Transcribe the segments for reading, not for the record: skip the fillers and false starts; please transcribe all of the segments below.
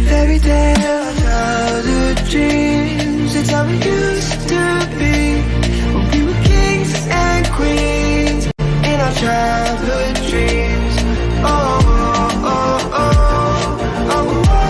fairy tale, our childhood dreams. It's how it used to be when we were kings and queens in our childhood dreams. Oh, oh, oh, oh, oh, oh, oh.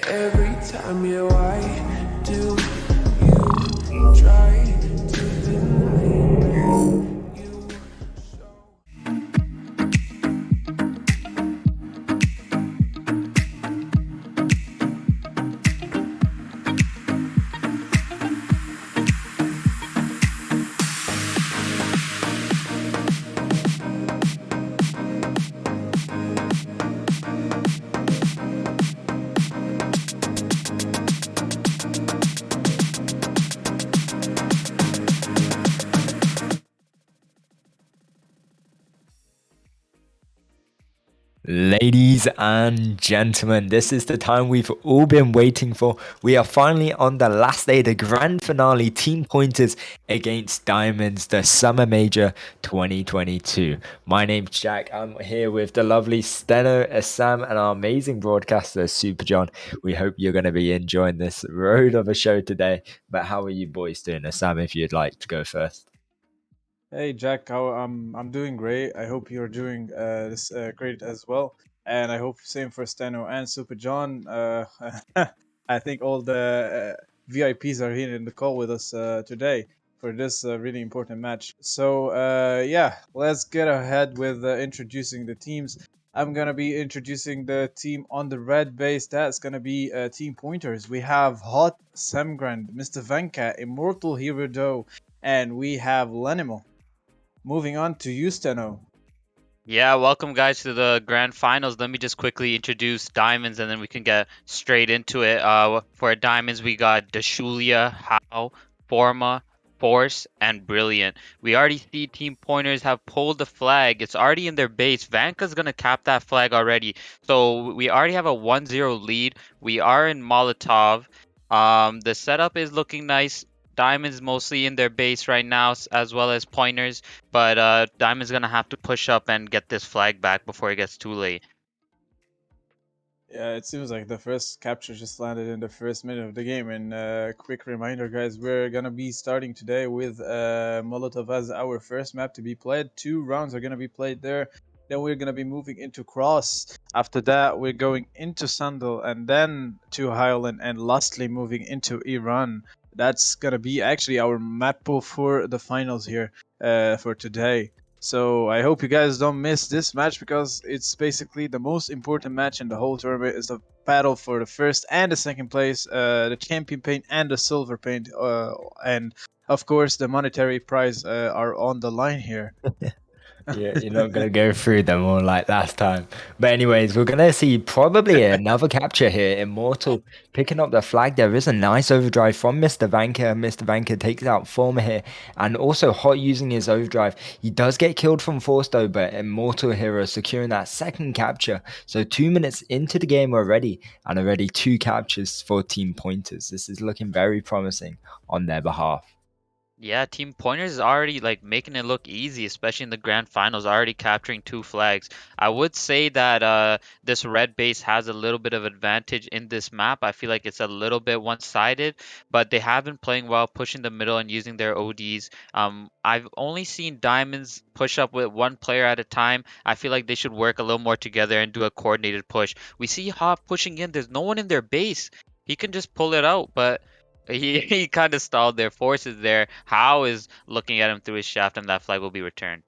Every time you I do, you try to deny you show. Ladies and gentlemen, this is the time we've all been waiting for. We are finally on the last day, the grand finale, Team Pointers against Diamonds, the Summer Major 2022. My name's Jack. I'm here with the lovely Steno, Assam, and our amazing broadcaster, Super John. We hope you're going to be enjoying this road of a show today. But how are you boys doing? Assam, if you'd like to go first. Hey Jack, I'm doing great. I hope you're doing this great as well, and I hope same for Steno and Super John. I think all the VIPs are here in the call with us today for this really important match. So yeah, let's get ahead with introducing the teams. I'm gonna be introducing the team on the red base. That's gonna be Team Pointers. We have Hot Semgrand, Mr. Venka, Immortal Hero and we have Lenimo. Moving on to you, Steno. Yeah, welcome guys to the grand finals. Let me just quickly introduce diamonds and then we can get straight into it. For diamonds, we got Dashulia, How, Forma, Force, and Brilliant. We already see Team Pointers have pulled the flag. It's already in their base. Vanka's gonna cap that flag already. So we already have a 1-0 lead. We are in Molotov. The setup is looking nice. Diamonds mostly in their base right now, as well as Pointers. But Diamond's gonna have to push up and get this flag back before it gets too late. Yeah, it seems like the first capture just landed in the first minute of the game. And quick reminder, guys, we're gonna be starting today with Molotov as our first map to be played. 2 rounds are gonna be played there. Then we're gonna be moving into Cross. After that, we're going into Sandal and then to Highland, and lastly moving into Iran. That's gonna be actually our map pool for the finals here for today. So I hope you guys don't miss this match because it's basically the most important match in the whole tournament. It's the battle for the first and the second place, the champion paint and the silver paint, and of course the monetary prize are on the line here. Yeah, you're not gonna go through them all like last time. But anyways, we're gonna see probably another capture here. Immortal picking up the flag. There is a nice overdrive from Mr. Vanka. Mr. Vanka takes out Former here, and also Hot using his overdrive. He does get killed from Force though, but Immortal Hero securing that second capture. So 2 minutes into the game already, and already 2 captures for Team Pointers. This is looking very promising on their behalf. Yeah, Team Pointers is already like making it look easy, especially in the grand finals, already capturing 2 flags. I would say that this red base has a little bit of advantage in this map. I feel like it's a little bit one-sided, but they have been playing well, pushing the middle and using their ODs. I've only seen Diamonds push up with one player at a time. I feel like they should work a little more together and do a coordinated push. We see Hop pushing in. There's no one in their base. He can just pull it out, but he kind of stalled there. Force is there. How is looking at him through his shaft, and that flag will be returned.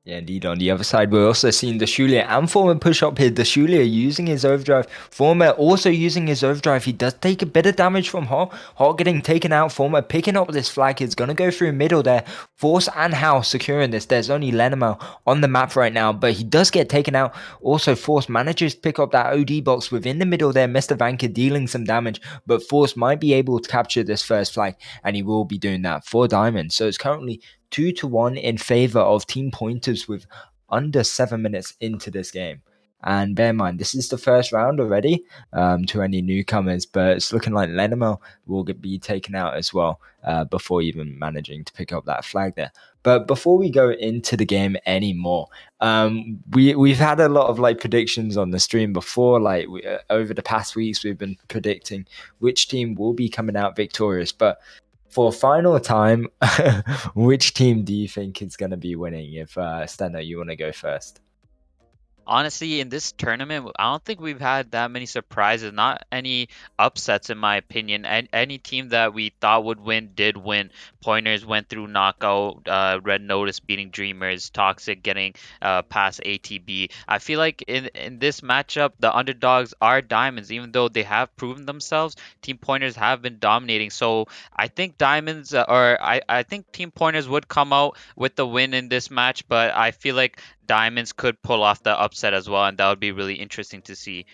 Yeah, indeed. On the other side, we're also seeing Dashulia and Former push up here. Dashulia using his overdrive. Former also using his overdrive. He does take a bit of damage from Hot. Hot getting taken out. Former picking up this flag. He's going to go through middle there. Force and House securing this. There's only Lenamo on the map right now, but he does get taken out. Also, Force manages to pick up that OD box within the middle there. Mr. Vanka dealing some damage, but Force might be able to capture this first flag, and he will be doing that for Diamond. So it's currently 2-1 in favor of Team Pointers with under 7 minutes into this game. And bear in mind, this is the first round already to any newcomers, but it's looking like Lenamo will be taken out as well before even managing to pick up that flag there. But before we go into the game anymore, we've had a lot of like predictions on the stream before. Like over the past weeks, we've been predicting which team will be coming out victorious. But for final time, which team do you think is going to be winning? If Steno, you want to go first? Honestly, in this tournament, I don't think we've had that many surprises, not any upsets, in my opinion. Any team that we thought would win did win. Pointers went through knockout, Red Notice beating Dreamers, Toxic getting past ATB. I feel like in this matchup, the underdogs are Diamonds, even though they have proven themselves. Team Pointers have been dominating. So I think Diamonds, I think Team Pointers would come out with the win in this match, but I feel like Diamonds could pull off the upset as well, and that would be really interesting to see.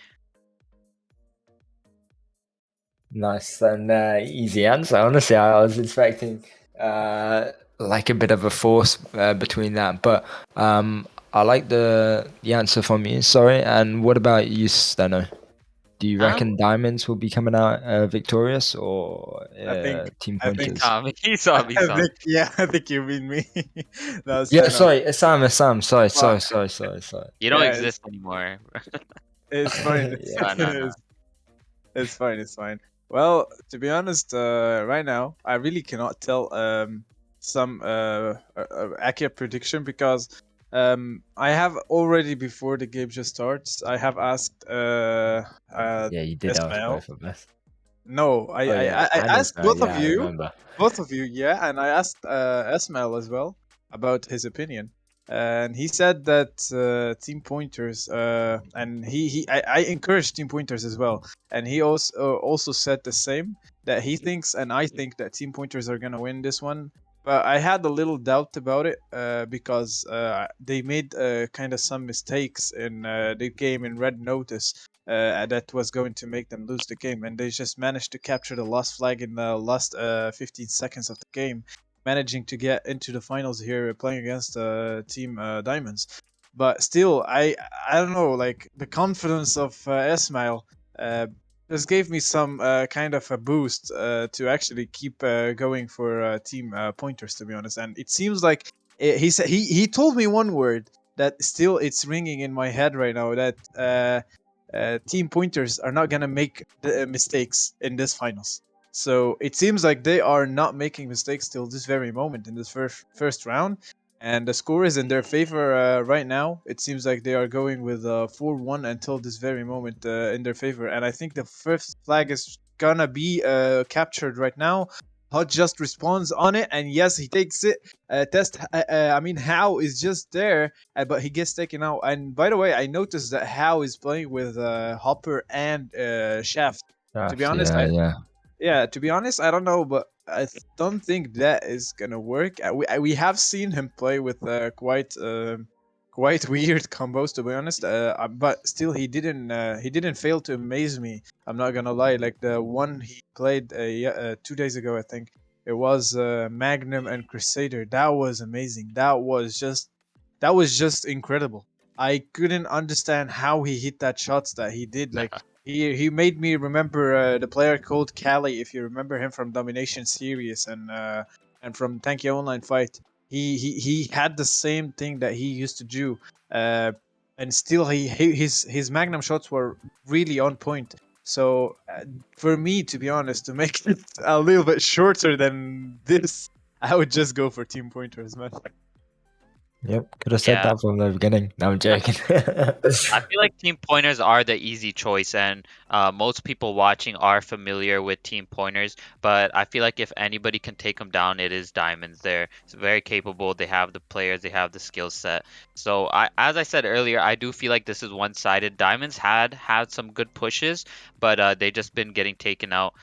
Nice and easy answer. Honestly, I was expecting like a bit of a force between that, but I like the answer from you. Sorry. And what about you, Steno? Do you reckon Diamonds will be coming out victorious or I think, Team I think, Pointers? He saw me. I think, yeah, I think you mean me. That's Yeah, fair enough. sorry, Sam. Sorry. Well, You don't yeah, exist anymore. it's fine. Yeah. No. It's fine. It's fine. Well, to be honest, right now I really cannot tell some accurate prediction because I have already before the game just starts. I have asked Yeah, you did ask Ismail. both of us. No, Oh yeah, I and asked Ismail, both of yeah, I you, remember. yeah, and I asked Ismail as well about his opinion, and he said that Team Pointers, and I encouraged Team Pointers as well, and he also said the same, that he thinks and I think that Team Pointers are gonna win this one, but I had a little doubt about it because they made kind of some mistakes in the game in Red Notice that was going to make them lose the game, and they just managed to capture the last flag in the last 15 seconds of the game, managing to get into the finals here, playing against Team Diamonds. But still, I don't know, like the confidence of Esmail. This gave me some kind of a boost to actually keep going for team pointers, to be honest. And it seems like he told me one word that still it's ringing in my head right now, that team pointers are not gonna make the mistakes in this finals. So it seems like they are not making mistakes till this very moment in this first round, and the score is in their favor right now. It seems like they are going with 4-1 until this very moment in their favor, and I think the first flag is gonna be captured right now. Hot just responds on it, and yes, he takes it. I mean, How is just there, but he gets taken out. And by the way, I noticed that How is playing with Hopper and Shaft. To be honest, to be honest, I don't know, but don't think that is gonna work. We have seen him play with quite weird combos, to be honest. But still, he didn't fail to amaze me. I'm not gonna lie. Like the one he played 2 days ago, I think it was Magnum and Crusader. That was amazing. That was just incredible. I couldn't understand how he hit that shots that he did. Like he made me remember the player called Cali, if you remember him from Domination Series and from Tanky Online Fight. He had the same thing that he used to do, and still his Magnum shots were really on point. So for me, to be honest, to make it a little bit shorter than this, I would just go for team pointers, man. Yep, could have said Yeah. that from the beginning. No, I'm joking. I feel like team pointers are the easy choice, and most people watching are familiar with team pointers. But I feel like if anybody can take them down, it is Diamonds. They're very capable. They have the players. They have the skill set. So as I said earlier, I do feel like this is one-sided. Diamonds had some good pushes, but they just been getting taken out.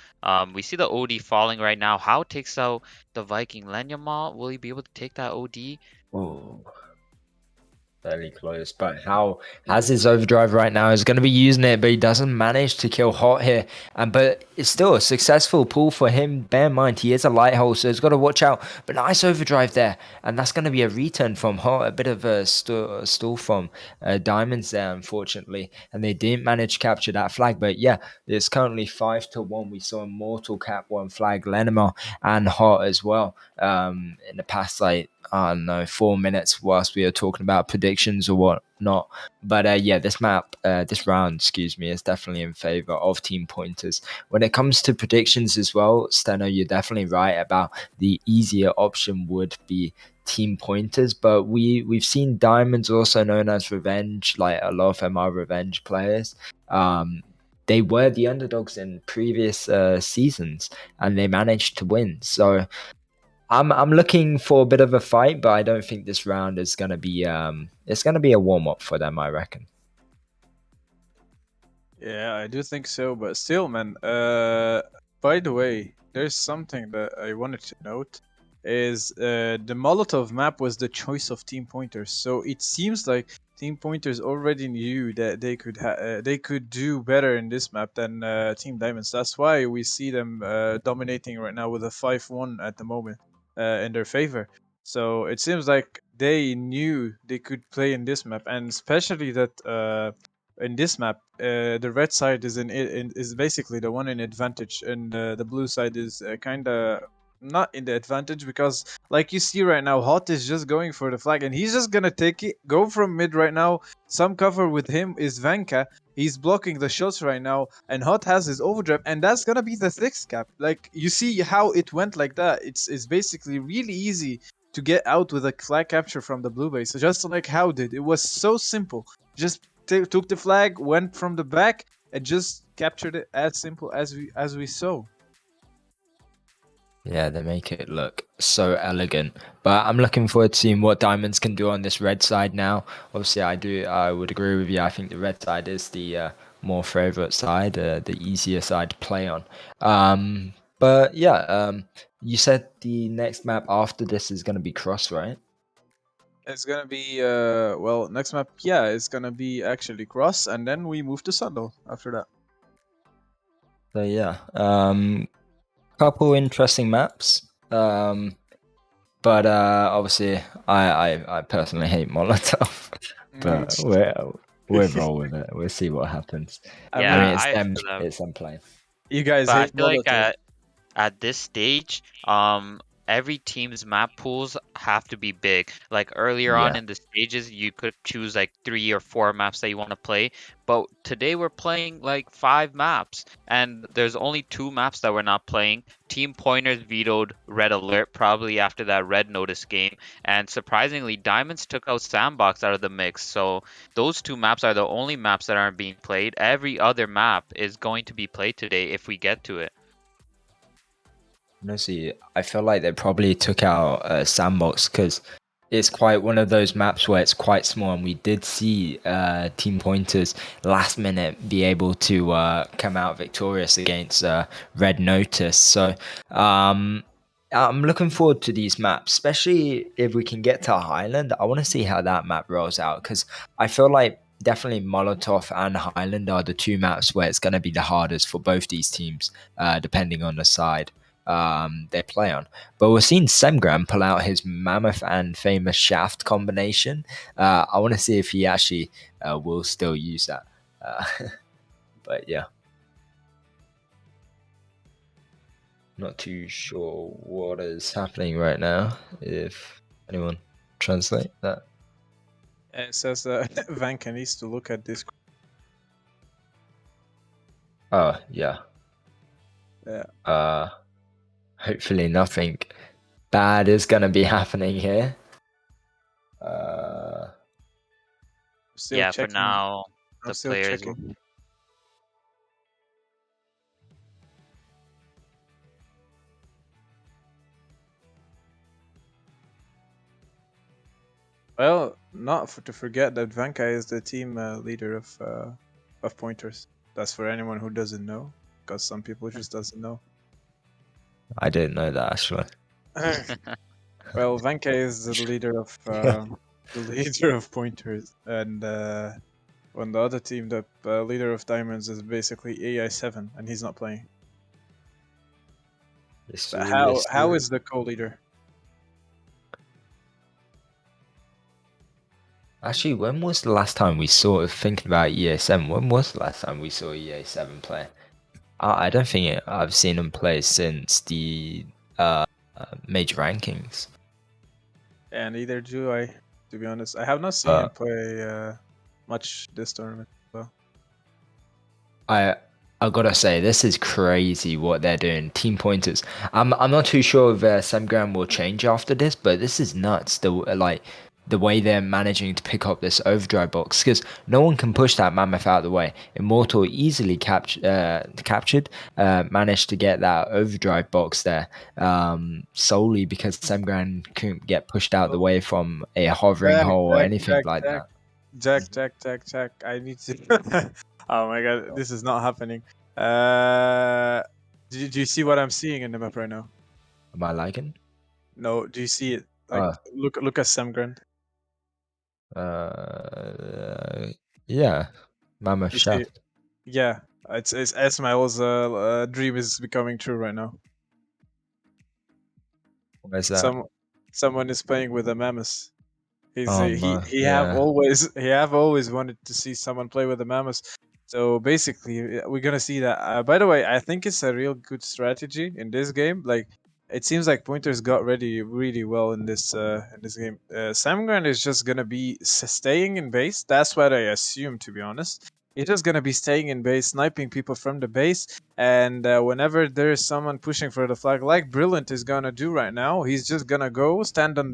We see the OD falling right now. How takes out the Viking? Lenyamal, will he be able to take that OD? Ooh, fairly close, but How has his overdrive right now. Is going to be using it, but he doesn't manage to kill Hot here. But it's still a successful pull for him. Bear in mind, he is a light hole, so he's got to watch out. But nice overdrive there, and that's going to be a return from Hot. A bit of a stall from Diamonds there, unfortunately, and they didn't manage to capture that flag. But yeah, it's currently 5-1. We saw Immortal cap one flag, Lenema and Hot as well. In the past, like, I don't know, 4 minutes whilst we are talking about predictions or whatnot. But yeah, this round, is definitely in favor of team pointers. When it comes to predictions as well, Steno, you're definitely right about the easier option would be team pointers, but we've seen Diamonds, also known as Revenge, like a lot of them are Revenge players. They were the underdogs in previous seasons, and they managed to win. So I'm looking for a bit of a fight, but I don't think this round is gonna be it's gonna be a warm up for them, I reckon. Yeah, I do think so, but still, man. By the way, there's something that I wanted to note is the Molotov map was the choice of team pointers. So it seems like team pointers already knew that they could do better in this map than Team Diamonds. That's why we see them dominating right now with a 5-1 at the moment in their favor. So it seems like they knew they could play in this map, and especially that in this map, the red side is basically the one in advantage, and the blue side is kind of not in the advantage because, like you see right now, Hot is just going for the flag, and he's just gonna take it, go from mid right now. Some cover with him is Vanka. He's blocking the shots right now, and Hot has his overdrive, and that's gonna be the sixth cap. Like you see how it went like that. It's basically really easy to get out with a flag capture from the blue base, just like How did. It was so simple. Just took the flag, went from the back, and just captured it as simple as we saw. Yeah, they make it look so elegant. But I'm looking forward to seeing what Diamonds can do on this red side now. Obviously, I would agree with you. I think the red side is the more favorite side, the easier side to play on. But yeah, you said the next map after this is gonna be Cross, right? It's gonna be well, next map, yeah, it's gonna be actually Cross, and then we move to Sundal after that. So yeah, couple interesting maps. But obviously, I personally hate Molotov, but we'll roll with it. We'll see what happens. I I Yeah, mean, mean, it's I them. feel that. It's them playing. you guys But I hate feel like Molotov. at this stage, every team's map pools have to be big. Like earlier on Yeah. in the stages, you could choose like 3 or 4 maps that you want to play. But today we're playing like 5 maps, and there's only 2 maps that we're not playing. Team Pointers vetoed Red Alert probably after that Red Notice game, and surprisingly, Diamonds took out Sandbox out of the mix. So those 2 maps are the only maps that aren't being played. Every other map is going to be played today if we get to it. Honestly, I feel like they probably took out Sandbox because it's quite one of those maps where it's quite small, and we did see Team Pointers last minute be able to come out victorious against Red Notice. So I'm looking forward to these maps, especially if we can get to Highland. I want to see how that map rolls out because I feel like definitely Molotov and Highland are the 2 maps where it's going to be the hardest for both these teams, depending on the side they play on. But we're seeing Semgram pull out his mammoth and famous shaft combination. I want to see if he actually will still use that. Uh, but yeah, not too sure what is happening right now. If anyone translate that. It says Vanka needs to look at this. Oh yeah. Yeah. Hopefully nothing bad is gonna be happening here. Still Yeah, checking. for now, I'm the still players. checking. Well, not to forget that Vanka is the team leader of Pointers. That's for anyone who doesn't know, because some people just doesn't know. I didn't know that actually. Well, Vanka is the leader of Pointers, and on the other team, the leader of Diamonds is basically AI7, and he's not playing. But how is the co-leader? Actually, when was the last time we saw, thinking about EA7, when was the last time we saw EA7 play? I don't think I've seen him play since the major rankings. And neither do I, to be honest. I have not seen him Uh, play much this tournament. Well, I gotta say, this is crazy what they're doing. Team Pointers. I'm not too sure if Semgram will change after this, but this is nuts. The way they're managing to pick up this overdrive box because no one can push that mammoth out of the way. Immortal easily captured, managed to get that overdrive box there solely because Semgram couldn't get pushed out of the way from a hovering hole or anything like that. Jack. I need to. Oh my god, this is not happening. Do you see what I'm seeing in the map right now? Am I liking? No, do you see it? Like, look at Samgren. Yeah, mammoth You see it? shaft. Yeah, it's Esmail's dream is becoming true right now. Where's that? Someone is playing with a mammoth. Oh no, He yeah. have always wanted to see someone play with a mammoth. So basically, we're gonna see that. By the way, I think it's a real good strategy in this game. Like, it seems like Pointers got ready really well in this game. Samgran is just gonna be staying in base. That's what I assume, to be honest. He's just gonna be staying in base, sniping people from the base, and whenever there is someone pushing for the flag, like Brilliant is gonna do right now, he's just gonna go stand on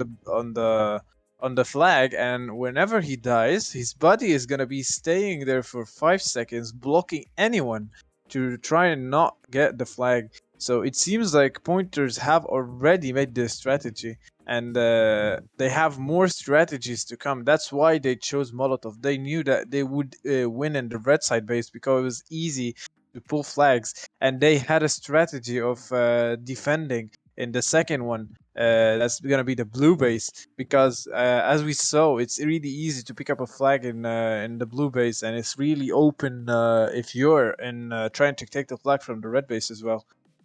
the flag, and whenever he dies, his body is gonna be staying there for 5 seconds, blocking anyone to try and not get the flag. So it seems like Pointers have already made this strategy, and they have more strategies to come. That's why they chose Molotov. They knew that they would win in the red side base because it was easy pull flags, and they had a strategy of defending in the second one. That's gonna be the blue base, because as we saw, it's really easy to pick up a flag in the blue base, and it's really open if you're in trying to take the flag from the red base as well.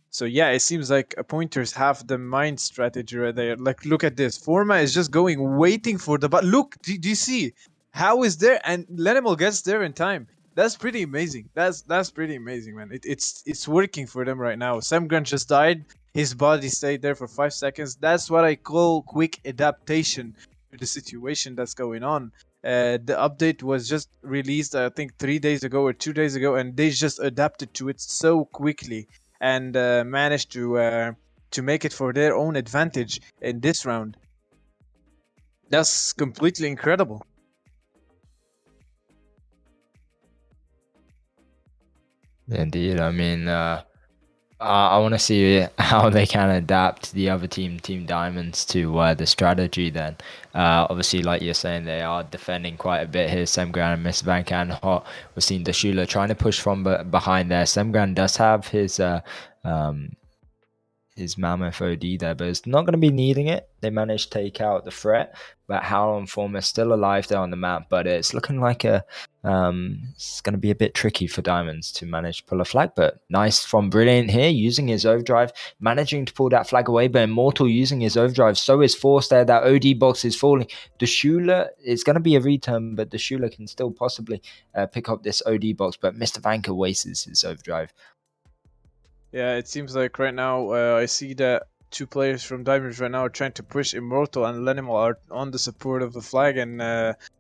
So yeah, it seems like pointers have the mind strategy right there. Like, look at this. Forma is just going, waiting for the. But look, do you see how is there? And Lenimal gets there in time. That's pretty amazing. That's pretty amazing, man. It's working for them right now. Semgran just died. His body stayed there for 5 seconds. That's what I call quick adaptation to the situation that's going on. The update was just released, I think, 3 days ago or 2 days ago, and they just adapted to it so quickly and managed to make it for their own advantage in this round. That's completely incredible. Indeed. I mean, I want to see how they can adapt the other team, Team Diamonds, to the strategy then. Obviously, like you're saying, they are defending quite a bit here. Semgran and Mr. Van and Hot. We've seen Dashula trying to push from behind there. Semgran does have his mammoth OD there, but it's not going to be needing it. They managed to take out the threat, but Howl and Form is still alive there on the map, but it's looking like it's going to be a bit tricky for Diamonds to manage to pull a flag, but nice from Brilliant here, using his overdrive, managing to pull that flag away, but Immortal using his overdrive, so is Force there, that OD box is falling. Dashula is going to be a return, but Dashula can still possibly pick up this OD box, but Mr. Vanker wastes his overdrive. Yeah, it seems like right now I see that two players from Diamonds right now are trying to push Immortal, and Lenimal are on the support of the flag, and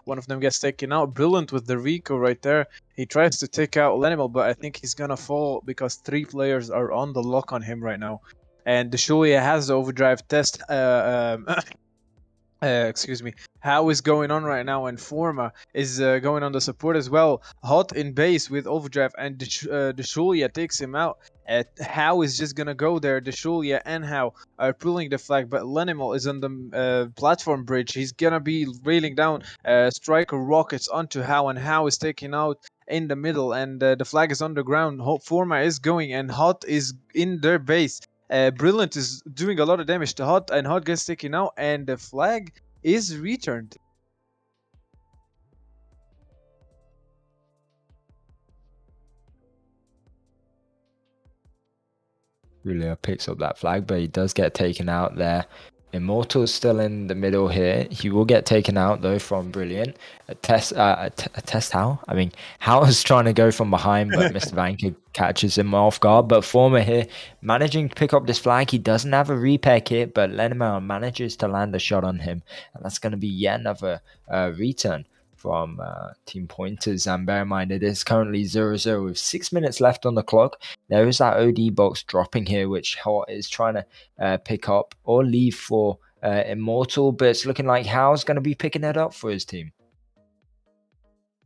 one of them gets taken out. Brilliant with the Rico right there. He tries to take out Lenimal, but I think he's gonna fall because 3 players are on the lock on him right now. And the Shulia has the overdrive test. Excuse me. How is going on right now, and Forma is going on the support as well. Hot in base with overdrive, and the Shulia takes him out. How is just gonna go there. The Shulia and How are pulling the flag, but Lenimal is on the platform bridge. He's gonna be railing down striker rockets onto How, and How is taken out in the middle, and the flag is on the ground. Forma is going, and Hot is in their base. Brilliant is doing a lot of damage to Hot, and Hot gets taken out, and the flag is returned. Julio picks up that flag, but he does get taken out there. Immortal's still in the middle here. He will get taken out though from Brilliant. A test How? I mean, How is trying to go from behind, but Mr. Vanker catches him off guard. But Former here managing to pick up this flag. He doesn't have a repair kit, but Lenimar manages to land a shot on him, and that's going to be yet another return from Team Pointers. And bear in mind, it is currently 0-0 with 6 minutes left on the clock. There is that OD box dropping here, which Hot is trying to pick up or leave for Immortal, but it's looking like How's going to be picking it up for his team.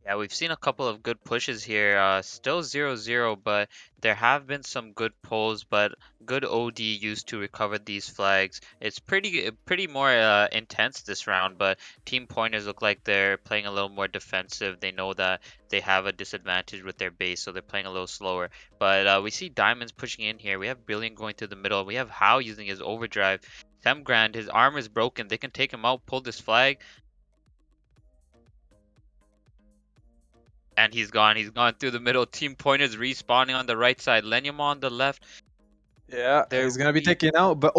Yeah, we've seen a couple of good pushes here. Still 0-0, but there have been some good pulls, but good OD used to recover these flags. It's pretty more intense this round, but Team Pointers look like they're playing a little more defensive. They know that they have a disadvantage with their base, so they're playing a little slower. But we see Diamonds pushing in here. We have Brilliant going through the middle. We have How using his overdrive. Semgrand, his armor is broken. They can take him out, pull this flag. And he's gone. He's gone through the middle. Team Pointers respawning on the right side. Lenyama on the left. Yeah, he's gonna be taken out, but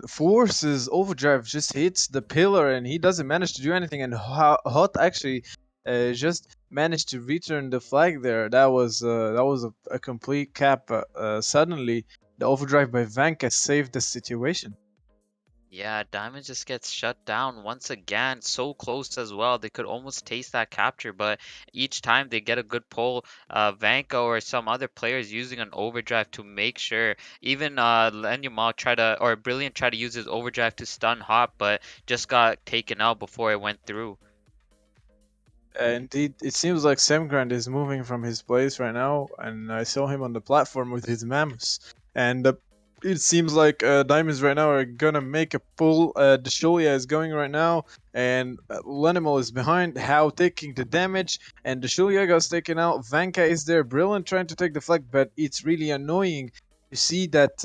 Force's overdrive just hits the pillar, and he doesn't manage to do anything. And Hot actually just managed to return the flag there. That was a complete cap. Suddenly, the overdrive by Vanka saved the situation. Yeah, Diamond just gets shut down once again. So close as well. They could almost taste that capture, but each time they get a good pull. Vanka or some other players using an overdrive to make sure. Even Lenyama or Brilliant tried to use his overdrive to stun Hot, but just got taken out before it went through. Indeed, it seems like Semgrand is moving from his place right now, and I saw him on the platform with his Mammoths. And it seems like Diamonds right now are gonna make a pull. Desholia is going right now, and Lenimal is behind. How taking the damage, and Desholia got taken out. Vanka is there, Brilliant trying to take the flag, but it's really annoying to see that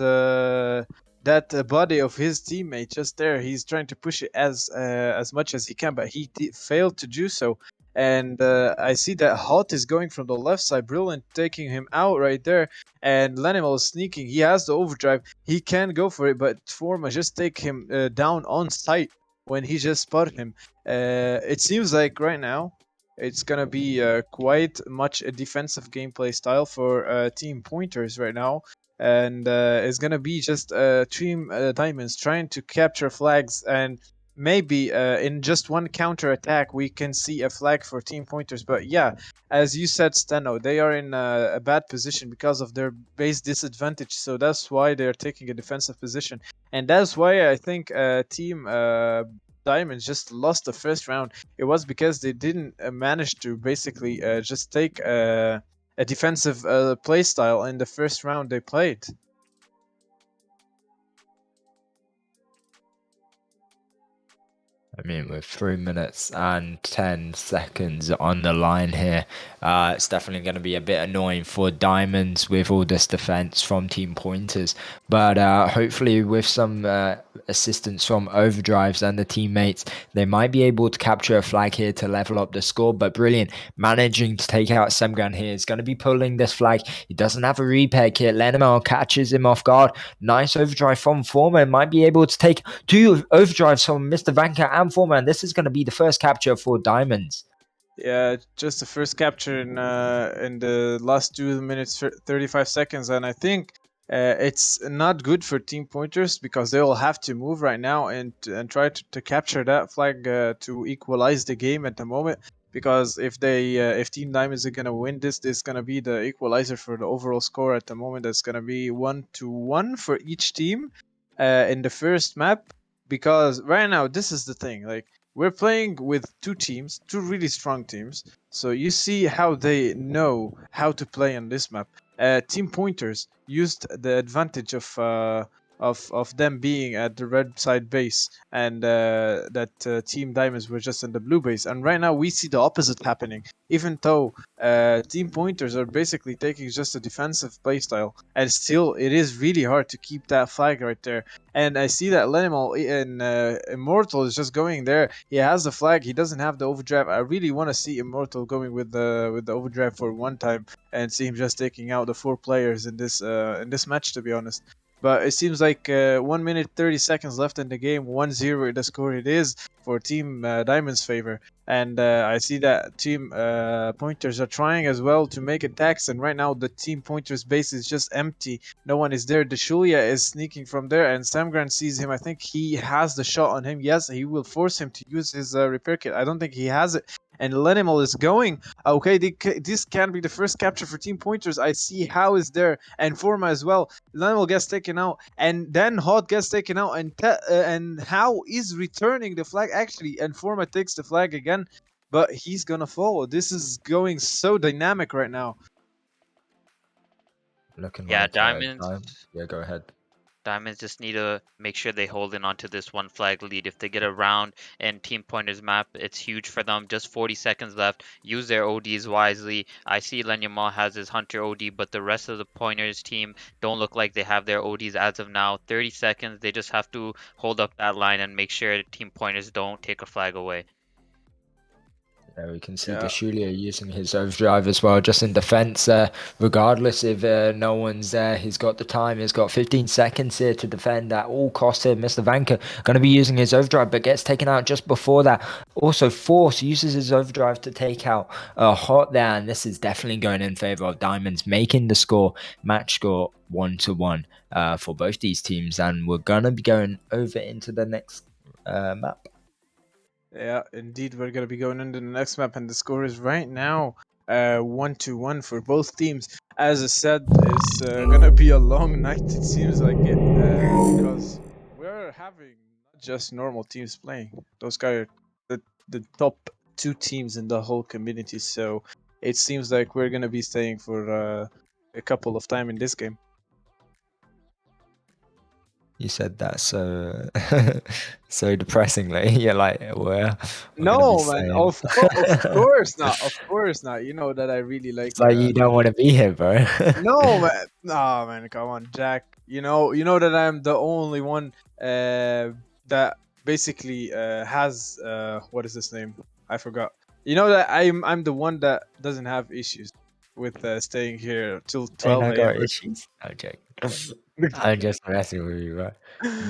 body of his teammate just there. He's trying to push it as much as he can, but he failed to do so. And I see that Hot is going from the left side, Brilliant taking him out right there, and Lenimal is sneaking. He has the overdrive. He can go for it, but Forma just take him down on sight when he just spotted him. It seems like right now it's gonna be quite much a defensive gameplay style for Team Pointers right now, and it's gonna be just Team Diamonds trying to capture flags, and maybe in just one counter attack we can see a flag for Team Pointers. But yeah, as you said, Steno, they are in a bad position because of their base disadvantage, so that's why they're taking a defensive position, and that's why I think Team Diamonds just lost the first round. It was because they didn't manage to basically just take a defensive play style in the first round they played. I mean, with 3 minutes and 10 seconds on the line here, it's definitely going to be a bit annoying for Diamonds with all this defense from Team Pointers. But hopefully, with some assistance from Overdrives and the teammates, they might be able to capture a flag here to level up the score. But Brilliant managing to take out Semgran here is going to be pulling this flag. He doesn't have a repair kit. Lenimal catches him off guard. Nice overdrive from Forma. Might be able to take 2 overdrives from Mr. Vanka and Forma, and this is going to be the first capture for Diamonds. Yeah, just the first capture in the last 2 minutes 35 seconds, and I think it's not good for Team Pointers because they will have to move right now and try to capture that flag to equalize the game at the moment. Because if Team Diamonds are gonna win this is gonna be the equalizer for the overall score at the moment. That's gonna be 1-1 for each team in the first map. Because right now this is the thing, like, we're playing with two teams, two really strong teams. So you see how they know how to play on this map. Team Pointers used the advantage of them being at the red side base, and that Team Diamonds were just in the blue base. And right now we see the opposite happening. Even though Team Pointers are basically taking just a defensive playstyle, and still it is really hard to keep that flag right there. And I see that Lenimal and Immortal is just going there. He has the flag. He doesn't have the overdrive. I really want to see Immortal going with the overdrive for one time and see him just taking out the 4 players in this match, to be honest. But it seems like 1 minute 30 seconds left in the game. 1-0 the score it is for Team Diamond's favor. And I see that Team Pointers are trying as well to make attacks. And right now the Team Pointers base is just empty. No one is there. Deshulia is sneaking from there, and Samgran sees him. I think he has the shot on him. Yes, he will force him to use his repair kit. I don't think he has it. And Lenimal is going. Okay, this can be the first capture for Team Pointers. I see How is there, and Forma as well. Lenimal gets taken out, and then Hot gets taken out, and How is returning the flag actually, and Forma takes the flag again, but he's gonna fall. This is going so dynamic right now. Looking Yeah, like Diamonds. Yeah, go ahead. Diamonds just need to make sure they hold in onto this one flag lead. If they get a round in Team Pointers map, it's huge for them. Just 40 seconds left. Use their ODs wisely. I see Lenyamal has his Hunter OD, but the rest of the Pointers team don't look like they have their ODs as of now. 30 seconds. They just have to hold up that line and make sure Team Pointers don't take a flag away. Yeah, we can see Yeah. Deshulia using his overdrive as well, just in defense. Regardless if no one's there, he's got the time. He's got 15 seconds here to defend at all costs here. Mr. Vanka going to be using his overdrive, but gets taken out just before that. Also, Force uses his overdrive to take out Hot there, and this is definitely going in favor of Diamonds, making the score, match score 1-1 for both these teams. And we're going to be going over into the next map. Yeah, indeed, we're gonna be going into the next map, and the score is right now 1-1 for both teams. As I said, it's gonna be a long night. It seems like it because we're having not just normal teams playing. Those guys are the top 2 teams in the whole community. So it seems like we're gonna be staying for a couple of time in this game. You said that so so depressingly. You're like, well, we're gonna be No, man. saying Of course not. Of course not. You know that I really it's like. like you don't want to be here, bro. No, man. No, man. Come on, Jack. You know that I'm the only one that basically has what is his name? I forgot. You know that I'm the one that doesn't have issues with staying here till And 12 I a.m. got issues. I'm joking. I'm just messing with you, bro.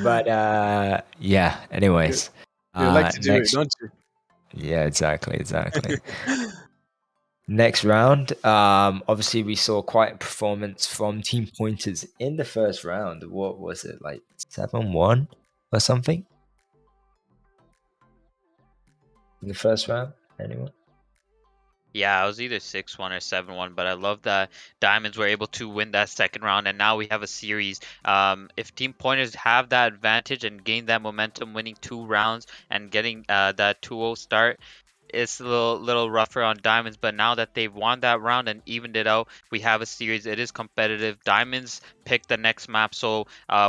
But yeah. you, Anyways, you like to do it, next. don't you? Yeah, exactly. Next round, obviously we saw quite a performance from Team Pointers in the first round. What was it, like 7-1 or something in the first round? Anyone? Yeah, it was either 6-1 or 7-1, but I love that Diamonds were able to win that second round, and now we have a series. If Team Pointers have that advantage and gain that momentum, winning 2 rounds and getting that 2-0 start, it's a little rougher on Diamonds. But now that they've won that round and evened it out, we have a series. It is competitive. Diamonds pick the next map, so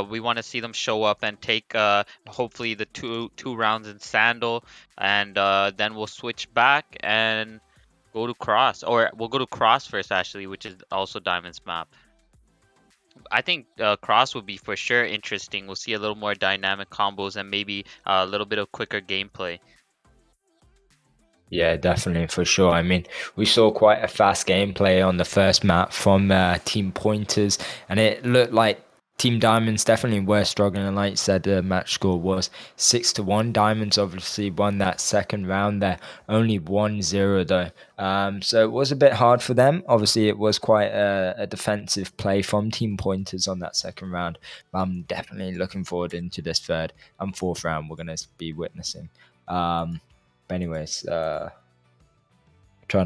we want to see them show up and take hopefully the two rounds in Sandal, and then we'll switch back and go to Cross, or we'll go to Cross first, actually, which is also Diamond's map. I think Cross would be for sure interesting. We'll see a little more dynamic combos and maybe a little bit of quicker gameplay. Yeah, definitely for sure. I mean, we saw quite a fast gameplay on the first map from Team Pointers, and it looked like Team Diamonds definitely were struggling. And like you said, the match score was 6-1. Diamonds obviously won that second round there, only 1-0 though. So it was a bit hard for them. Obviously, it was quite a defensive play from Team Pointers on that second round. But I'm definitely looking forward into this third and fourth round we're going to be witnessing. But anyways, trying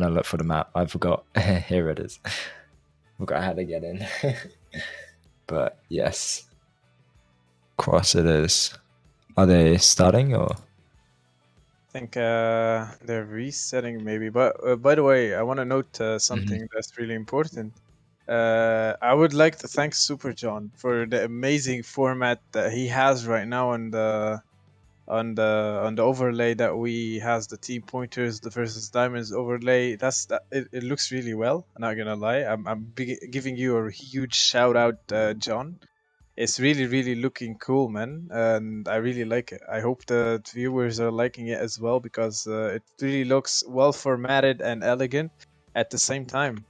to look for the map. I forgot. Here it is. Forgot how to get in. But yes, Cross it is. Are they starting or? I think they're resetting maybe. But by the way, I want to note something that's really important. I would like to thank Super John for the amazing format that he has right now on the overlay that we has the Team Pointers the versus Diamonds overlay. It looks really well. I'm not gonna lie. I'm giving you a huge shout out, John. It's really looking cool, man, and I really like it. I hope the viewers are liking it as well because it really looks well formatted and elegant at the same time.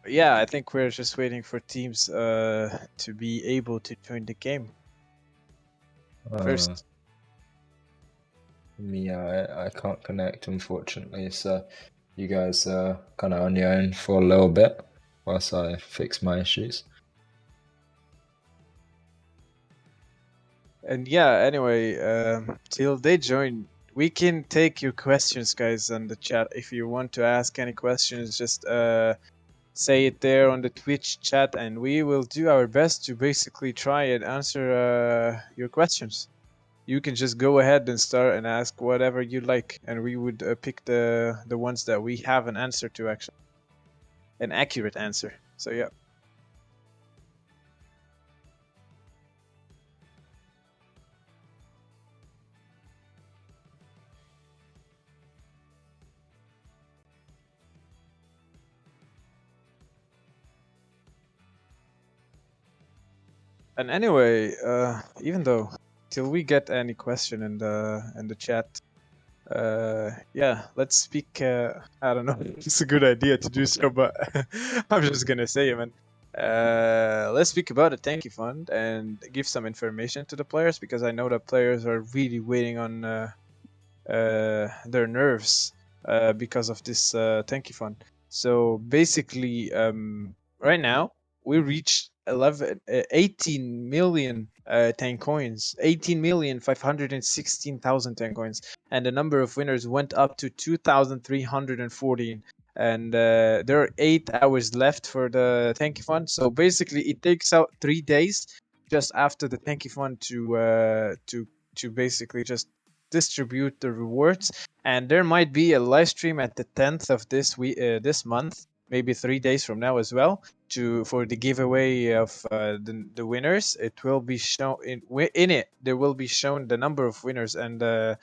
But yeah, I think we're just waiting for teams to be able to join the game first. Me, I can't connect unfortunately. So you guys are kind of on your own for a little bit whilst I fix my issues. And yeah, anyway, till they join, we can take your questions, guys, on the chat. If you want to ask any questions, just say it there on the Twitch chat, and we will do our best to basically try and answer your questions. You can just go ahead and start and ask whatever you like, and we would pick the ones that we have an answer to, actually, an accurate answer. So yeah. And anyway, even though till we get any question in the chat, yeah, let's speak. I don't know, it's a good idea to do so, but I'm just gonna say it, man. Let's speak about the Tanky Fund and give some information to the players because I know that players are really waiting on their nerves because of this Tanky Fund. So basically, right now we reached 18 million tank coins, 18,516,000 tank coins, and the number of winners went up to 2,314. And there are 8 hours left for the Tanky Fund. So basically, it takes out 3 days just after the Tanky Fund to basically just distribute the rewards. And there might be a live stream at the 10th of this month, maybe 3 days from now as well, for the giveaway of the winners. It will be shown in it. There will be shown the number of winners and the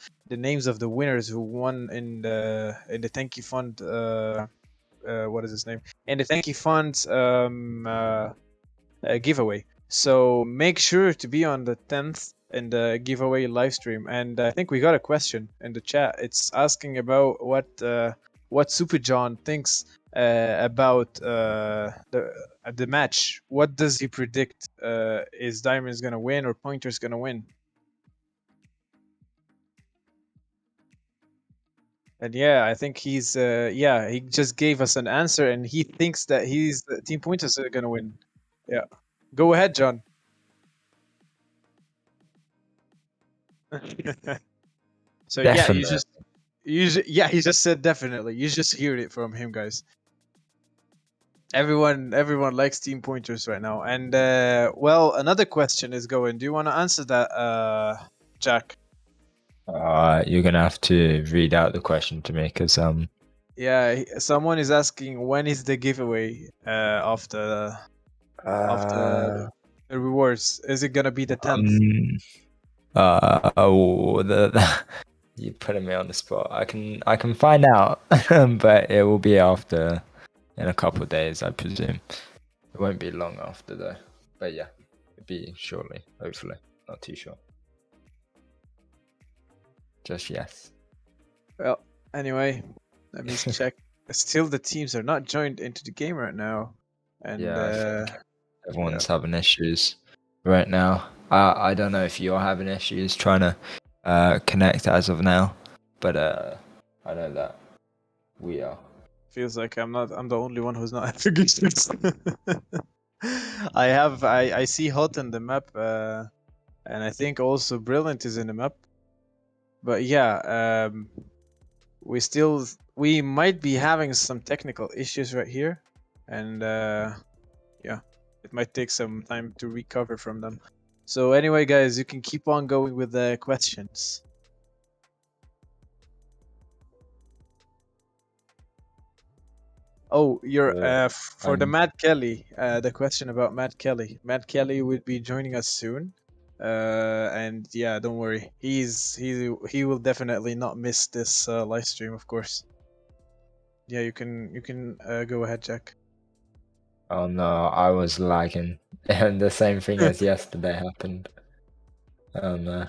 names of the winners who won in the Thank You Fund. What is his name? In the Thank You Fund giveaway. So make sure to be on the 10th in the giveaway live stream. And I think we got a question in the chat. It's asking about what Super John thinks about the match. What does he predict? Is Diamond's gonna win or Pointer's gonna win? And yeah, I think he's he just gave us an answer, and he thinks that Team Pointers are gonna win. Yeah, go ahead, John. So Definitely. he just said definitely. You just heard it from him, guys. Everyone likes Team Pointers right now. And well, another question is going. Do you want to answer that, Jack? You're gonna have to read out the question to me, because Yeah, someone is asking when is the giveaway of the rewards? Is it gonna be the 10th? You're putting me on the spot. I can find out, but it will be after, in a couple of days, I presume. It won't be long after though. But yeah, it'll be shortly, hopefully. Not too sure. Just yes. Well, anyway, let me check. Still, the teams are not joined into the game right now, and Yeah, I think everyone's having issues right now. I don't know if you're having issues trying to connect as of now, but I know that we are. feels like I'm the only one who's not having issues. I see Hot in the map, and I think also Brilliant is in the map. But yeah, we might be having some technical issues right here, and yeah, it might take some time to recover from them. So anyway, guys, you can keep on going with the questions. Oh, you're for the Matt Kelly. The question about Matt Kelly. Matt Kelly will be joining us soon. And yeah, don't worry. He will definitely not miss this live stream, of course. Yeah, you can go ahead, Jack. Oh no, I was lagging, and the same thing as yesterday happened. Oh no.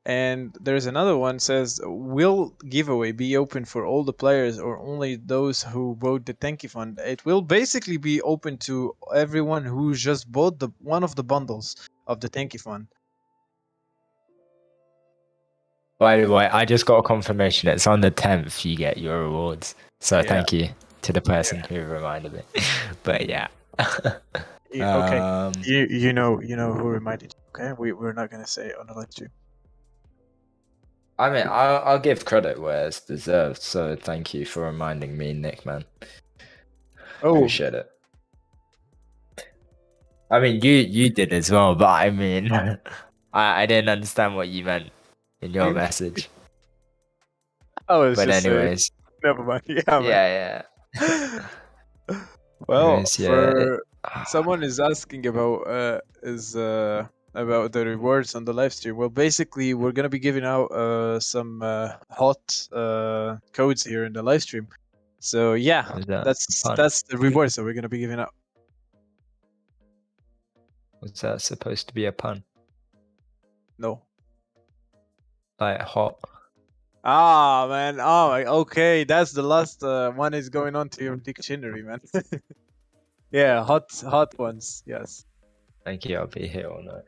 And there's another one says, will giveaway be open for all the players or only those who bought the Thank You Fund? It will basically be open to everyone who just bought one of the bundles of the Thank You Fund. By the way, I just got a confirmation. It's on the 10th you get your rewards. So Yeah. thank you to the person who reminded me. But yeah. Okay. You know who reminded you. Okay, we're not gonna say it on the live stream. I mean, I'll give credit where it's deserved. So thank you for reminding me, Nick, man. Oh, Appreciate it. I mean, you did as well, but I mean, I didn't understand what you meant in your message. oh, But anyways, never mind. Yeah, man. yeah. Well, Anyways, yeah, someone is asking about about the rewards on the live stream. Well, basically, we're gonna be giving out some hot codes here in the live stream. So yeah, Was that fun? that's the rewards that we're gonna be giving out. Was that supposed to be a pun? No. Like hot? Ah, man. Oh, okay. That's the last one is going on to your dictionary, man. Yeah, hot ones. Yes. Thank you. I'll be here all night.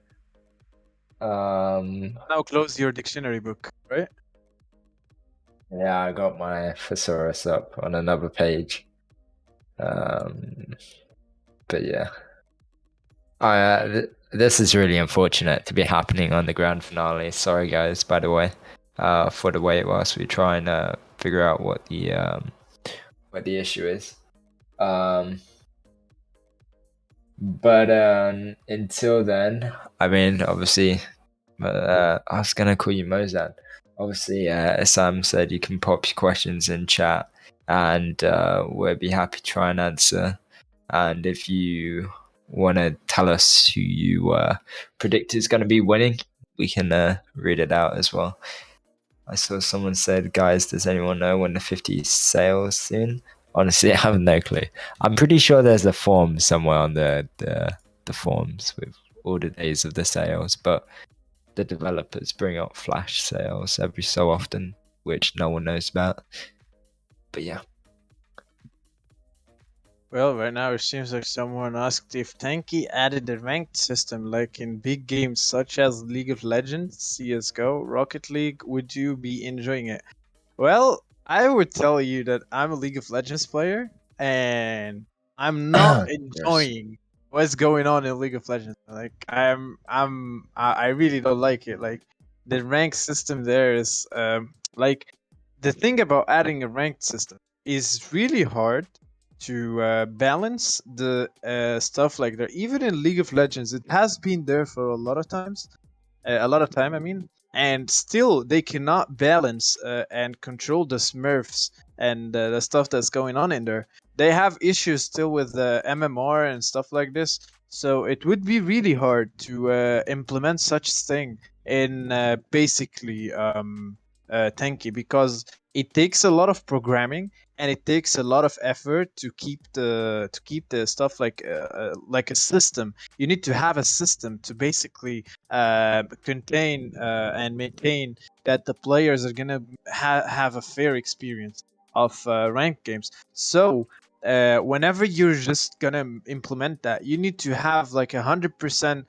Now close your dictionary book, right? Yeah, I got my thesaurus up on another page. But yeah, this is really unfortunate to be happening on the grand finale. Sorry, guys. By the way, for the wait whilst we try and figure out what the issue is. But until then, I mean, obviously, I was gonna call you Mozan. Obviously, as Sam said, you can pop your questions in chat and we'll be happy to try and answer. And if you want to tell us who you predict is going to be winning, we can read it out as well. I saw someone said, guys, does anyone know when the 50 sales soon? Honestly, I have no clue. I'm pretty sure there's a form somewhere on the forms with all the days of the sales, but the developers bring out flash sales every so often, which no one knows about. But yeah. Well, right now it seems like someone asked if Tanky added a ranked system like in big games such as League of Legends, CSGO, Rocket League, would you be enjoying it? Well, I would tell you that I'm a League of Legends player and I'm not Yes. enjoying what's going on in League of Legends. Like I really don't like it. Like the rank system there is like the thing about adding a ranked system is really hard to balance the stuff like that. Even in League of Legends, it has been there for a lot of times, a lot of time. I mean, and still they cannot balance and control the Smurfs and the stuff that's going on in there. They have issues still with MMR and stuff like this. So it would be really hard to implement such thing in basically Tenki because it takes a lot of programming and it takes a lot of effort to keep the stuff like a system. You need to have a system to basically contain and maintain that the players are gonna have a fair experience of ranked games. So whenever you're just gonna implement that, you need to have like 100%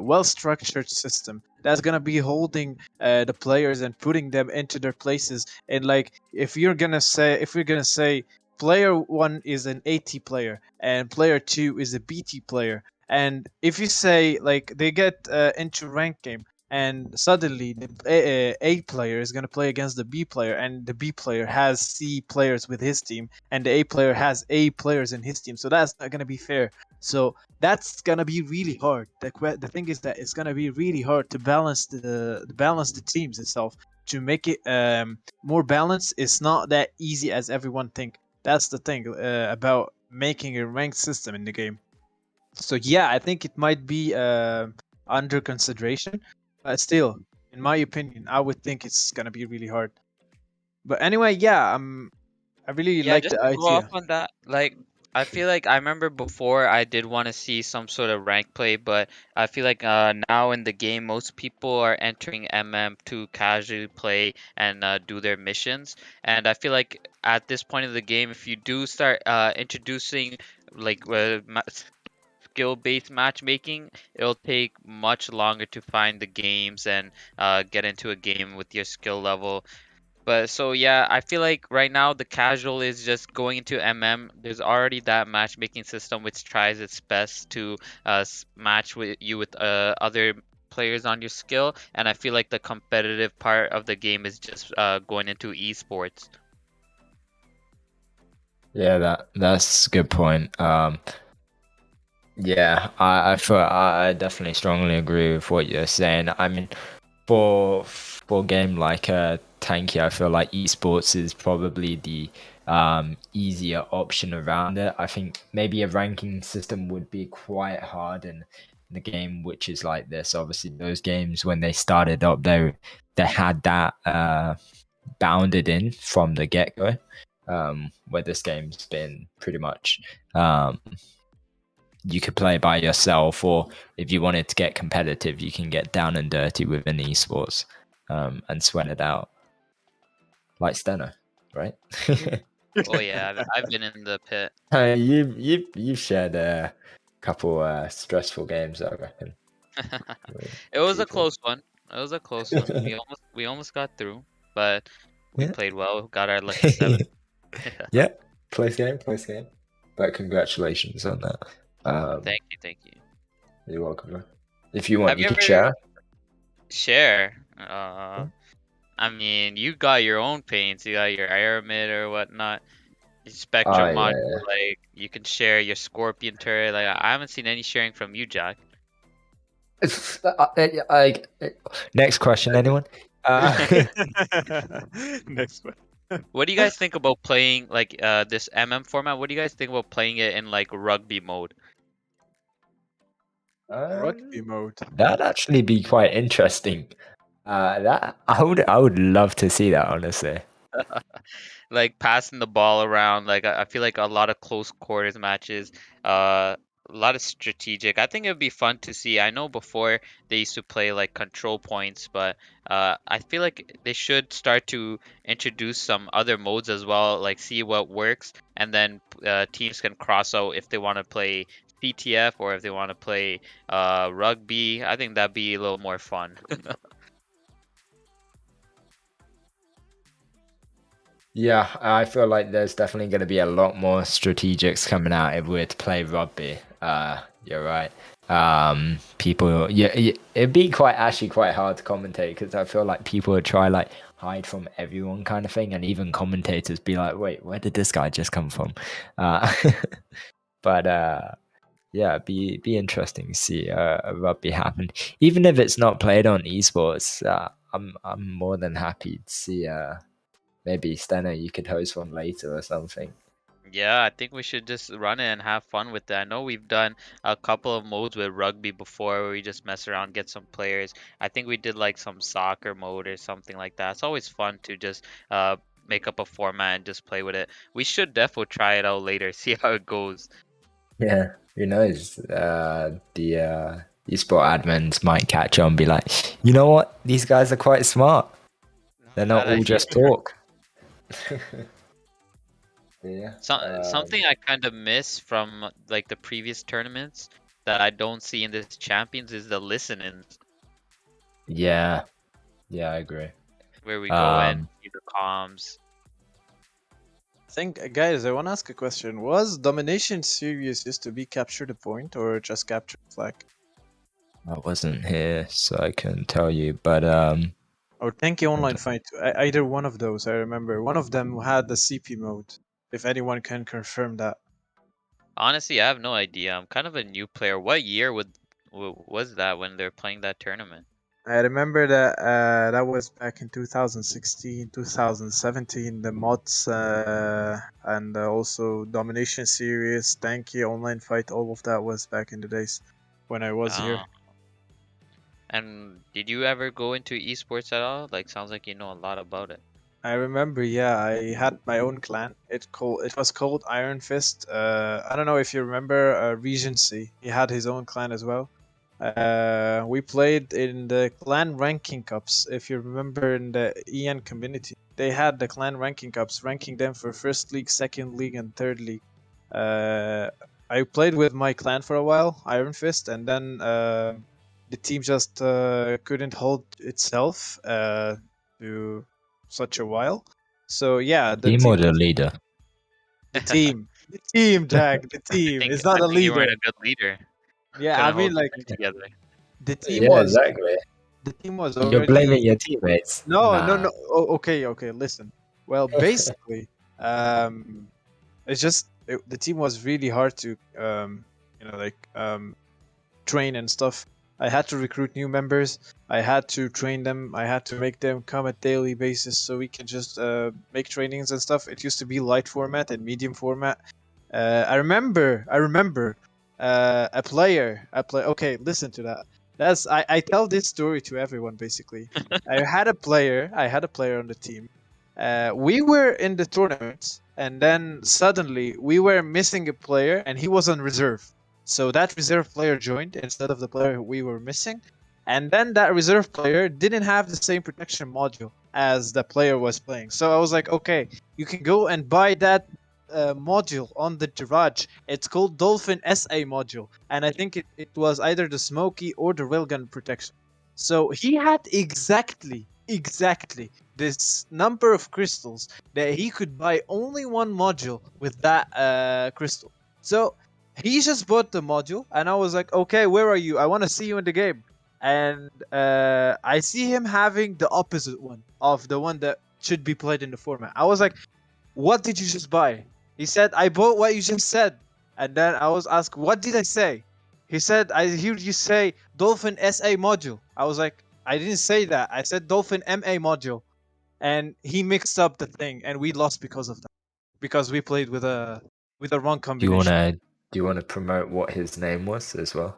well structured system that's gonna be holding the players and putting them into their places. And like if you're gonna say player one is an AT player and player two is a BT player, and if you say like they get into rank game and suddenly the A player is going to play against the B player and the B player has C players with his team and the A player has A players in his team, so that's not going to be fair. So that's going to be really hard. The thing is that it's going to be really hard to balance the teams itself, to make it more balanced. It's not that easy as everyone think. That's the thing about making a ranked system in the game. So yeah, I think it might be under consideration, but still, in my opinion, I would think it's gonna be really hard. But anyway, yeah, I really Yeah, like just the to go off idea. on that, like I feel like I remember before I did want to see some sort of rank play, but I feel like now in the game most people are entering MM to casually play and do their missions, and I feel like at this point of the game, if you do start introducing like skill-based matchmaking, it'll take much longer to find the games and get into a game with your skill level. But so yeah, I feel like right now the casual is just going into MM. There's already that matchmaking system which tries its best to match with you with other players on your skill, and I feel like the competitive part of the game is just going into esports. Yeah, that's a good point. Yeah, I definitely strongly agree with what you're saying. I mean, for a game like Tanky, I feel like esports is probably the easier option around it. I think maybe a ranking system would be quite hard in the game which is like this. Obviously, those games when they started up, they had that bounded in from the get go. Where this game's been pretty much you could play by yourself, or if you wanted to get competitive, you can get down and dirty within esports and sweat it out, like Steno, right? Oh yeah, I've been in the pit. You've shared a couple stressful games, I reckon. With It was a people. close one. It was a close one. We almost got through, but we Yeah. played well. Got our lucky seven. Yeah, close game. But congratulations on that. Thank you. You're welcome, bro. If you want, Have you you could ever share. share? I mean, you got your own paints. You got your Aramid or whatnot. Your Oh Spectrum yeah. module, like you can share your Scorpion turret. Like I haven't seen any sharing from you, Jack. Next question, anyone? Next one. What do you guys think about playing like this format? What do you guys think about playing it in like rugby mode? Rugby mode. That'd actually be quite interesting. That I would love to see that, honestly. Like passing the ball around. Like I feel like a lot of close quarters matches, a lot of strategic. I think it would be fun to see. I know before they used to play like control points, but I feel like they should start to introduce some other modes as well, like see what works, and then teams can cross out if they want to play CTF or if they want to play rugby. I think that'd be a little more fun. Yeah, I feel like there's definitely going to be a lot more strategics coming out if we're to play rugby. You're right. People, yeah, it'd be quite hard to commentate because I feel like people would try like hide from everyone kind of thing, and even commentators be like, "Wait, where did this guy just come from?" Uh, but yeah, be interesting to see a rugby happen, even if it's not played on esports. I'm more than happy to see. Maybe Steno, you could host one later or something. Yeah, I think we should just run it and have fun with it. I know we've done a couple of modes with rugby before where we just mess around, get some players. I think we did like some soccer mode or something like that. It's always fun to just make up a format and just play with it. We should definitely try it out later, see how it goes. Yeah, who knows? The esport admins might catch on and be like, you know what? These guys are quite smart. They're not Bad all idea. just talk. Yeah. Something I kind of miss from like the previous tournaments that I don't see in this champions is the listening Yeah. Yeah, I agree. where we go in, Um, see the comms. I think, guys, I want to ask a question. Was Domination Series used to be capture the point or just capture the flag? I wasn't here, so I couldn't tell you. But Or Tanky Online Fight? Either one of those, I remember. One of them had the CP mode, if anyone can confirm that. Honestly, I have no idea. I'm kind of a new player. What year was that when they're playing that tournament? I remember that that was back in 2016, 2017. The mods and also Domination Series, Tanky Online Fight, all of that was back in the days when I was here. Uh, and did you ever go into esports at all? Like, sounds like you know a lot about it. I remember, yeah, I had my own clan. It was called Iron Fist. I don't know if you remember Regency. He had his own clan as well. We played in the clan ranking cups. If you remember, in the EN community, they had the clan ranking cups, ranking them for first league, second league, and third league. I played with my clan for a while, Iron Fist, and then the team just couldn't hold itself to such a while. So yeah, the team or team, the leader? the team, Jack, the team. It's not I a think you leader. weren't a good leader. Yeah, I Couldn't mean, hold the like team together. the team Yeah, was exactly. the team was You're blaming already. your teammates. No, no, Nah. no. Oh, okay, okay. Listen. Well, basically, it's just the team was really hard to train and stuff. I had to recruit new members. I had to train them. I had to make them come at daily basis so we can just make trainings and stuff. It used to be light format and medium format. I remember. A player. Okay, listen to that. I tell this story to everyone basically. I had a player. On the team. We were in the tournament, and then suddenly we were missing a player, and he was on reserve. So that reserve player joined instead of the player we were missing. And then that reserve player didn't have the same protection module as the player was playing. So I was like, okay, you can go and buy that module on the garage. It's called Dolphin SA module. And I think it was either the Smoky or the Railgun protection. So he had exactly this number of crystals that he could buy only one module with that crystal. So he just bought the module, and I was like, okay, where are you? I want to see you in the game. And I see him having the opposite one of the one that should be played in the format. I was like, what did you just buy? He said, I bought what you just said. And then I was asked, what did I say? He said, I hear you say Dolphin SA module. I was like, I didn't say that. I said Dolphin MA module. and he mixed up the thing, and we lost because of that. Because we played with a wrong Do you combination. wanna promote what his name was as well?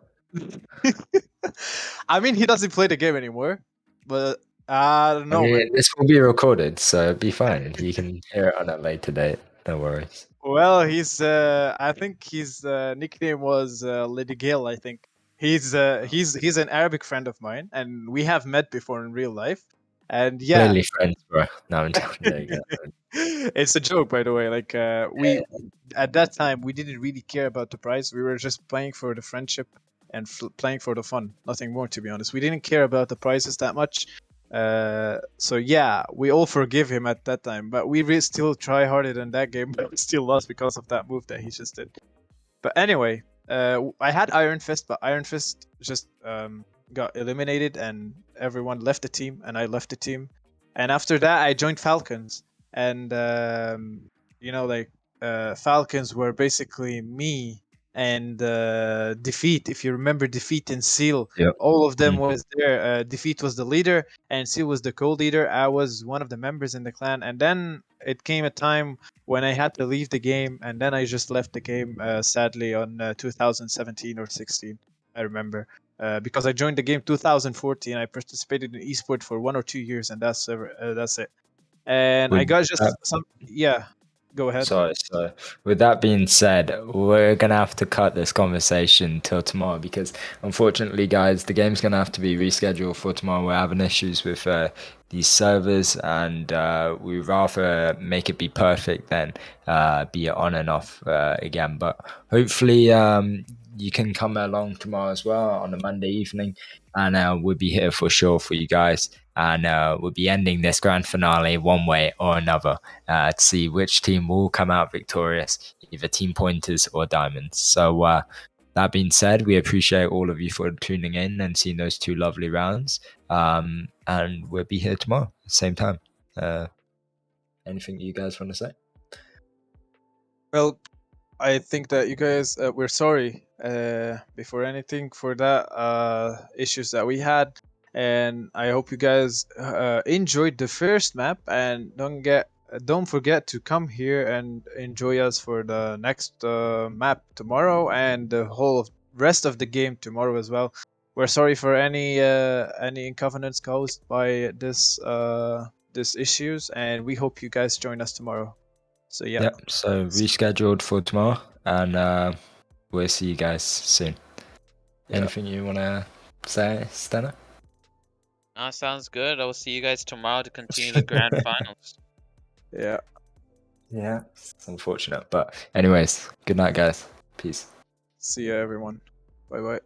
I mean, he doesn't play the game anymore, but I don't I know, man. mean, this will be recorded, so it'll be fine. You can hear it on a later date. No worries. Well, I think his nickname was Lady Gale. I think he's an Arabic friend of mine, and we have met before in real life. And yeah, Clearly friends, bro. No, I'm joking. it's a joke, by the way. Like we at that time we didn't really care about the prize. We were just playing for the friendship and playing for the fun. Nothing more, to be honest. We didn't care about the prizes that much. So yeah, we all forgive him at that time, but we really still try harder in that game, but we still lost because of that move that he just did. But anyway, I had Iron Fist, but Iron Fist just got eliminated, and everyone left the team, and I left the team. And after that, I joined Falcons, and like Falcons were basically me and Defeat. If you remember Defeat and Seal, Yep. all of them Mm. was there. Defeat was the leader, and Seal was the co-leader. I was one of the members in the clan, and then it came a time when I had to leave the game, and then I just left the game, sadly, on 2017 or 16. I remember because I joined the game 2014. I participated in esport for 1 or 2 years, and that's it. And I With got just that, some. Yeah, go ahead. sorry, so with that being said, we're gonna have to cut this conversation till tomorrow because unfortunately, guys, the game's gonna have to be rescheduled for tomorrow. We're having issues with these servers, and we rather make it be perfect than be on and off again. But hopefully, you can come along tomorrow as well on a Monday evening, and we'll be here for sure for you guys. And we'll be ending this grand finale one way or another to see which team will come out victorious, either Team Pointers or Diamonds. So that being said, we appreciate all of you for tuning in and seeing those two lovely rounds. And we'll be here tomorrow, same time. Anything you guys want to say? Well, I think that you guys, we're sorry before anything for that issues that we had, and I hope you guys enjoyed the first map, and don't forget to come here and enjoy us for the next map tomorrow and the whole rest of the game tomorrow as well. We're sorry for any inconvenience caused by this issues, and we hope you guys join us tomorrow. So yeah. Yep. So rescheduled for tomorrow, and we'll see you guys soon. Yeah. Anything you want to say, Stena? Sounds good. I will see you guys tomorrow to continue the grand finals. Yeah. Yeah, it's unfortunate, but anyways, good night, guys. Peace. See you, everyone. Bye bye.